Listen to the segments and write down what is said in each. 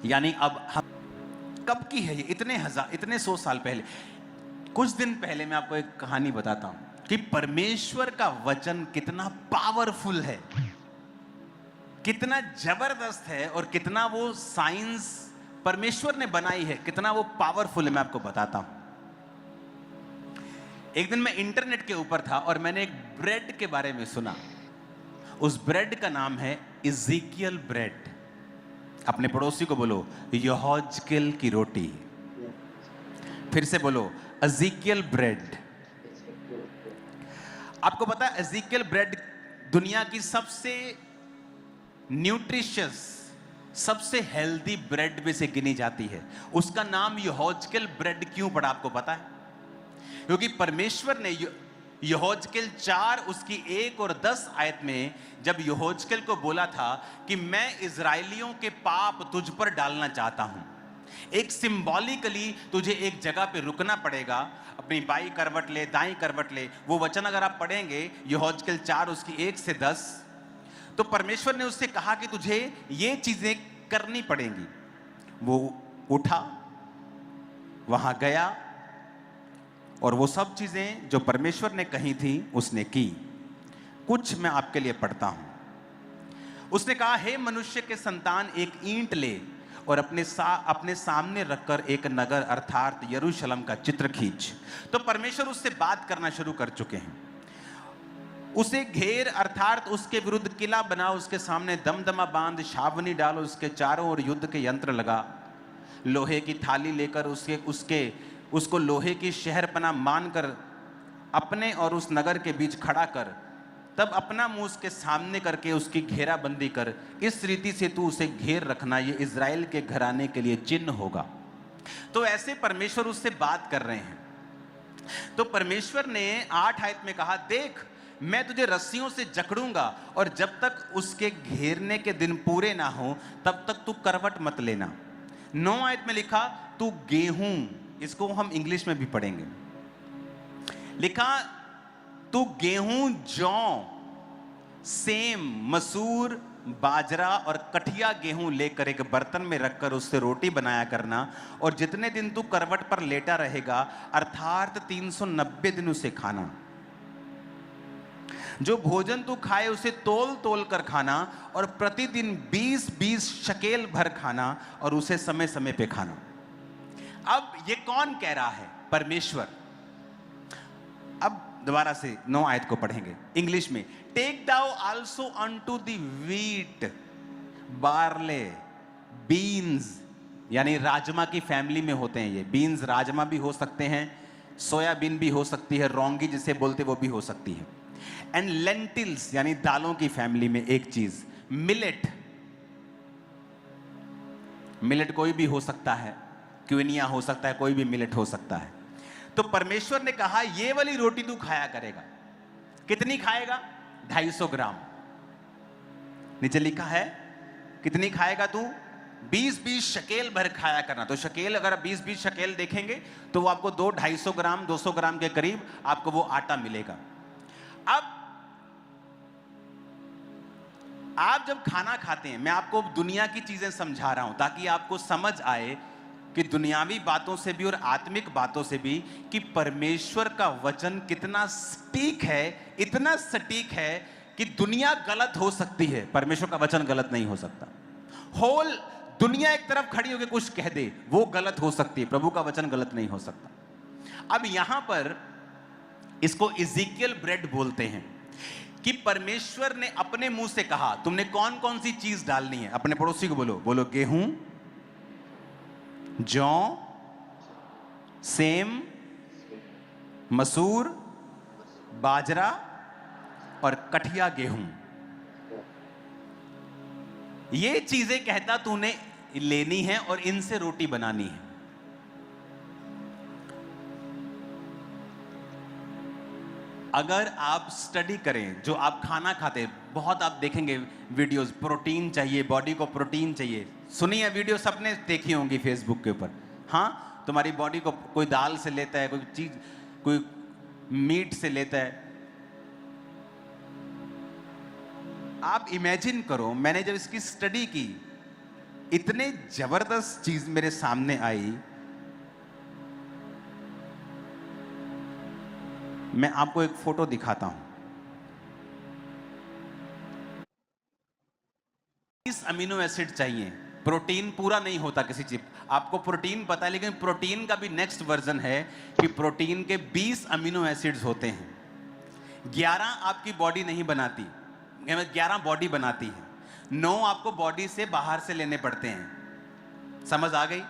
यानी अब हम कब की है ये, इतने 100 साल पहले। कुछ दिन पहले मैं आपको एक कहानी बताता हूं कि परमेश्वर का वचन कितना पावरफुल है, कितना जबरदस्त है, और कितना वो साइंस परमेश्वर ने बनाई है, कितना वो पावरफुल है। मैं आपको बताता हूं। एक दिन मैं इंटरनेट के ऊपर था और मैंने एक ब्रेड के बारे में सुना। उस ब्रेड का नाम है इज़ीकियल ब्रेड। अपने पड़ोसी को बोलो यहोजकेल की रोटी। फिर से बोलो इज़ीकियल ब्रेड। आपको पता है इज़ीकियल ब्रेड दुनिया की सबसे न्यूट्रिशियस, सबसे हेल्दी ब्रेड में से गिनी जाती है। उसका नाम यहोजकेल ब्रेड क्यों पड़ा आपको पता है? क्योंकि परमेश्वर ने यहोजकेल 4 उसकी 1 और 10 आयत में जब यहोजकेल को बोला था कि मैं इजराइलियों के पाप तुझ पर डालना चाहता हूं, एक सिंबॉलिकली तुझे एक जगह पे रुकना पड़ेगा, अपनी बाई करवट ले, दाई करवट ले। वो वचन अगर आप पढ़ेंगे यहोजकेल 4 उसकी 1 से 10, तो परमेश्वर ने उससे कहा कि तुझे ये चीजें करनी पड़ेंगी। वो उठा, वहां गया, और वो सब चीजें जो परमेश्वर ने कही थी उसने की। कुछ मैं आपके लिए पढ़ता हूं। उसने कहा, हे मनुष्य के संतान, एक ईंट ले और अपने सामने रखकर एक नगर अर्थात यरूशलेम का चित्र खींच। तो परमेश्वर उससे बात करना शुरू कर चुके हैं। उसे घेर अर्थात उसके विरुद्ध किला बना, उसके सामने दमदमा बांध, छावनी डालो, उसके चारों ओर युद्ध के यंत्र लगा, लोहे की थाली लेकर उसको लोहे की शहरपना मानकर अपने और उस नगर के बीच खड़ा कर, तब अपना मुंह उसके सामने करके उसकी घेराबंदी कर। इस रीति से तू उसे घेर रखना, ये इज़राइल के घराने के लिए चिन्ह होगा। तो ऐसे परमेश्वर उससे बात कर रहे हैं। तो परमेश्वर ने 8 आयत में कहा, देख मैं तुझे रस्सियों से जकड़ूंगा और जब तक उसके घेरने के दिन पूरे ना हो तब तक तू करवट मत लेना। 9 आयत में लिखा, तू गेहूं, इसको हम इंग्लिश में भी पढ़ेंगे, लिखा तू गेहूं, जौ, सेम, मसूर, बाजरा और कठिया गेहूं लेकर एक बर्तन में रखकर उससे रोटी बनाया करना, और जितने दिन तू करवट पर लेटा रहेगा अर्थात 390 दिन उसे खाना। जो भोजन तू खाए उसे तोल तोल कर खाना, और प्रतिदिन 20-20 शकेल भर खाना, और उसे समय समय पे खाना। अब ये कौन कह रहा है? परमेश्वर। अब दोबारा से 9 आयत को पढ़ेंगे इंग्लिश में। Take thou also unto the wheat, barley, beans, यानी राजमा की फैमिली में होते हैं ये बीन्स। राजमा भी हो सकते हैं, सोयाबीन भी हो सकती है, रोंगी जिसे बोलते वो भी हो सकती है। एंड लेंटिल्स, यानी दालों की फैमिली में एक चीज, मिलेट। मिलेट कोई भी हो सकता है, क्विनिया हो सकता है, कोई भी मिलेट हो सकता है। तो परमेश्वर ने कहा ये वाली रोटी तू खाया करेगा। कितनी खाएगा? 250 ग्राम। नीचे लिखा है कितनी खाएगा तू? 20-20 शकेल भर खाया करना। तो शकेल, अगर आप 20-20 शकेल देखेंगे तो वो आपको 250 ग्राम 200 ग्राम के करीब आपको वो आटा मिलेगा। अब आप जब खाना खाते हैं, मैं आपको दुनिया की चीजें समझा रहा हूं ताकि आपको समझ आए कि दुनियावी बातों से भी और आत्मिक बातों से भी कि परमेश्वर का वचन कितना सटीक है, इतना सटीक है कि दुनिया गलत हो सकती है, परमेश्वर का वचन गलत नहीं हो सकता। होल दुनिया एक तरफ खड़ी होकर कुछ कह दे, वो गलत हो सकती है, प्रभु का वचन गलत नहीं हो सकता। अब यहां पर इसको इज़ीकियल ब्रेड बोलते हैं कि परमेश्वर ने अपने मुंह से कहा, तुमने कौन कौन सी चीज डालनी है? अपने पड़ोसी को बोलो गेहूं, जौ, सेम, मसूर, बाजरा और कठिया गेहूं। ये चीजें कहता तूने लेनी है और इनसे रोटी बनानी है। अगर आप स्टडी करें, जो आप खाना खाते हैं, बहुत आप देखेंगे वीडियोस, प्रोटीन चाहिए, बॉडी को प्रोटीन चाहिए। सुनी है वीडियो, सबने देखी होंगी फेसबुक के ऊपर। हाँ, तुम्हारी बॉडी को कोई दाल से लेता है, कोई चीज, कोई मीट से लेता है। आप इमेजिन करो, मैंने जब इसकी स्टडी की इतने जबरदस्त चीज मेरे सामने आई, मैं आपको एक फोटो दिखाता हूं। 20 अमीनो एसिड चाहिए, प्रोटीन पूरा नहीं होता किसी चीज। आपको प्रोटीन पता है, लेकिन प्रोटीन का भी नेक्स्ट वर्जन है कि प्रोटीन के 20 अमीनो एसिड्स होते हैं। 11 आपकी बॉडी नहीं बनाती, 11 बॉडी बनाती है, 9 आपको बॉडी से बाहर से लेने पड़ते हैं। समझ आ गई?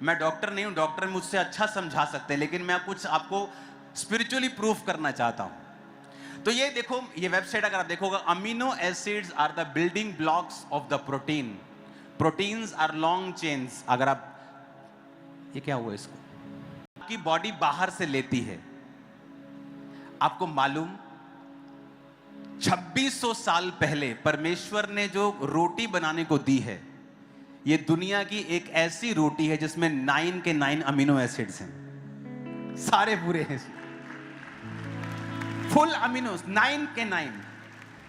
मैं डॉक्टर नहीं हूं, डॉक्टर मुझसे अच्छा समझा सकते हैं, लेकिन मैं कुछ आपको स्पिरिचुअली प्रूफ करना चाहता हूं। तो ये देखो, ये वेबसाइट अगर आप देखोगे, amino acids are the building blocks of the protein, proteins are long chains. अगर आप, ये क्या हुआ इसको, आपकी बॉडी बाहर से लेती है। आपको मालूम 2600 साल पहले परमेश्वर ने जो रोटी बनाने को दी है, ये दुनिया की एक ऐसी रोटी है जिसमें 9 के 9 अमीनो एसिड्स हैं, सारे पूरे हैं, फुल अमीनोस 9 के 9।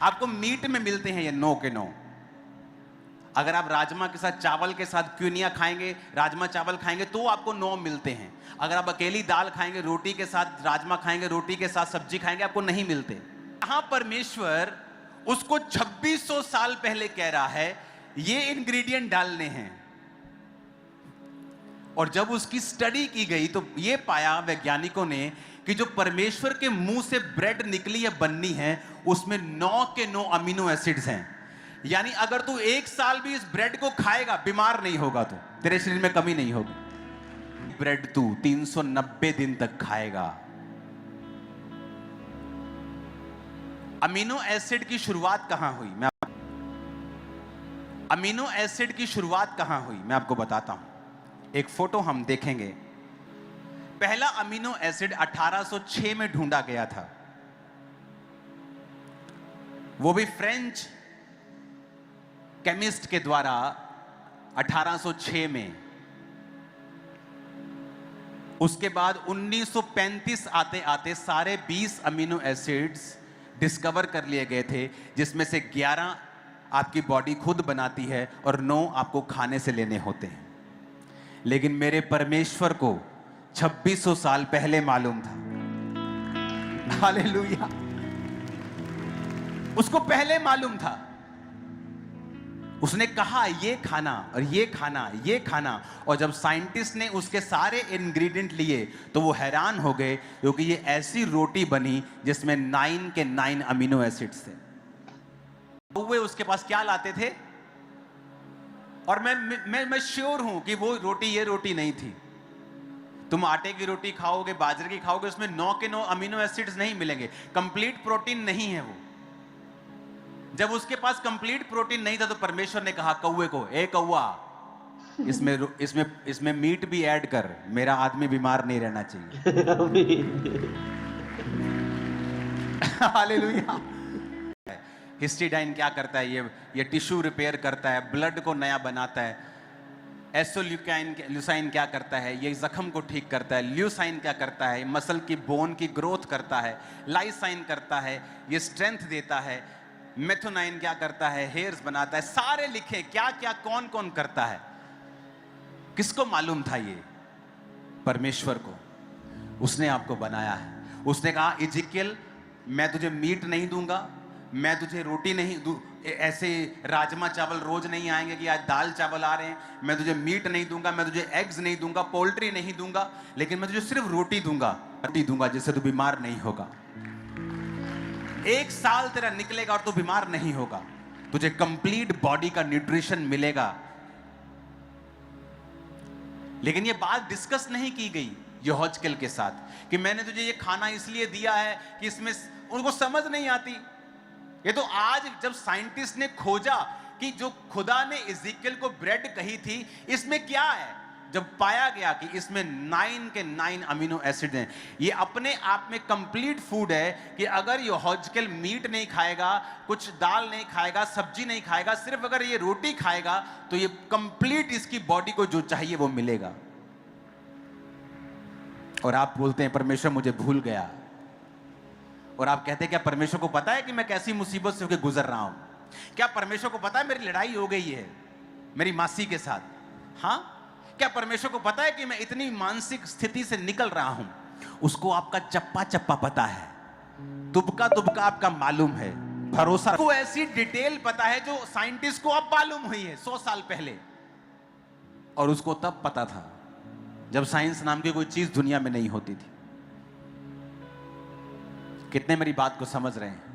आपको मीट में मिलते हैं ये 9 के 9। अगर आप राजमा के साथ, चावल के साथ क्विनिया खाएंगे, राजमा चावल खाएंगे तो आपको 9 मिलते हैं। अगर आप अकेली दाल खाएंगे, रोटी के साथ राजमा खाएंगे, रोटी के साथ सब्जी खाएंगे, आपको नहीं मिलते। यहां परमेश्वर उसको 2600 साल पहले कह रहा है ये इंग्रेडिएंट डालने हैं। और जब उसकी स्टडी की गई तो ये पाया वैज्ञानिकों ने कि जो परमेश्वर के मुंह से ब्रेड निकली है, बननी है, उसमें 9 के 9 अमीनो एसिड्स हैं। यानी अगर तू 1 साल भी इस ब्रेड को खाएगा, बीमार नहीं होगा, तो तेरे शरीर में कमी नहीं होगी। ब्रेड तू 390 दिन तक खाएगा। अमीनो एसिड की शुरुआत कहां हुई? अमीनो एसिड की शुरुआत कहां हुई मैं आपको बताता हूं। एक फोटो हम देखेंगे। पहला अमीनो एसिड 1806 में ढूंढा गया था, वो भी फ्रेंच केमिस्ट के द्वारा 1806 में। उसके बाद 1935 आते आते सारे 20 अमीनो एसिड्स डिस्कवर कर लिए गए थे, जिसमें से 11 आपकी बॉडी खुद बनाती है और 9 आपको खाने से लेने होते हैं। लेकिन मेरे परमेश्वर को 2600 साल पहले मालूम था। हालेलुया, उसको पहले मालूम था। उसने कहा ये खाना और ये खाना, ये खाना। और जब साइंटिस्ट ने उसके सारे इंग्रेडिएंट लिए तो वो हैरान हो गए, क्योंकि ये ऐसी रोटी बनी जिसमें 9 के 9 अमीनो एसिड्स थे। वे उसके पास क्या लाते थे? और मैं श्योर हूं कि वो रोटी ये रोटी नहीं थी। तुम आटे की रोटी खाओगे, बाजरे की खाओगे, उसमें 9 के 9 अमीनो एसिड्स नहीं मिलेंगे, कंप्लीट प्रोटीन नहीं है वो। जब उसके पास कंप्लीट प्रोटीन नहीं था तो परमेश्वर ने कहा कौवे को, ए कौवा, इसमें मीट भी ऐड कर, मेरा आदमी बीमार नहीं रहना चाहिए। हालेलुया। हिस्टिडाइन क्या करता है? ये टिश्यू रिपेयर करता है, ब्लड को नया बनाता है। ल्यूसाइन क्या करता है? ये जख्म को ठीक करता है। ल्यूसाइन क्या करता है? मसल की बोन की ग्रोथ करता है। लाइसाइन करता है, ये स्ट्रेंथ देता है। मेथोनाइन क्या करता है? हेयर्स बनाता है। सारे लिखे क्या क्या कौन कौन करता है। किसको मालूम था? ये परमेश्वर को। उसने आपको बनाया है। उसने कहा इज़िकियल, मैं तुझे मीट नहीं दूंगा, मैं तुझे रोटी नहीं दूं, ऐसे राजमा चावल रोज नहीं आएंगे कि आज दाल चावल आ रहे हैं। मैं तुझे मीट नहीं दूंगा, मैं तुझे एग्स नहीं दूंगा, पोल्ट्री नहीं दूंगा, लेकिन मैं तुझे सिर्फ रोटी दूंगा जिससे तू बीमार नहीं होगा। 1 साल तेरा निकलेगा और तू बीमार नहीं होगा, तुझे कंप्लीट बॉडी का न्यूट्रिशन मिलेगा। लेकिन ये बात डिस्कस नहीं की गई यहोजकेल के साथ कि मैंने तुझे ये खाना इसलिए दिया है कि इसमें, उनको समझ नहीं आती। ये तो आज जब साइंटिस्ट ने खोजा कि जो खुदा ने इज़िकियल को ब्रेड कही थी इसमें क्या है, जब पाया गया कि इसमें 9 के 9 अमीनो एसिड हैं, ये अपने आप में कंप्लीट फूड है कि अगर यहोजकेल मीट नहीं खाएगा, कुछ दाल नहीं खाएगा, सब्जी नहीं खाएगा, सिर्फ अगर ये रोटी खाएगा तो ये कंप्लीट इसकी बॉडी को जो चाहिए वो मिलेगा। और आप बोलते हैं परमेश्वर मुझे भूल गया, और आप कहते हैं क्या परमेश्वर को पता है कि मैं कैसी मुसीबत से होकर गुजर रहा हूं? क्या परमेश्वर को पता है मेरी लड़ाई हो गई है? मेरी मासी के साथ। हाँ, क्या परमेश्वर को पता है कि मैं इतनी मानसिक स्थिति से निकल रहा हूं? उसको आपका चप्पा चप्पा पता है, तुबका तुबका आपका मालूम है। भरोसा को ऐसी डिटेल पता है जो साइंटिस्ट को अब मालूम हुई है 100 साल पहले, और उसको तब पता था जब साइंस नाम की कोई चीज दुनिया में नहीं होती थी। कितने मेरी बात को समझ रहे हैं?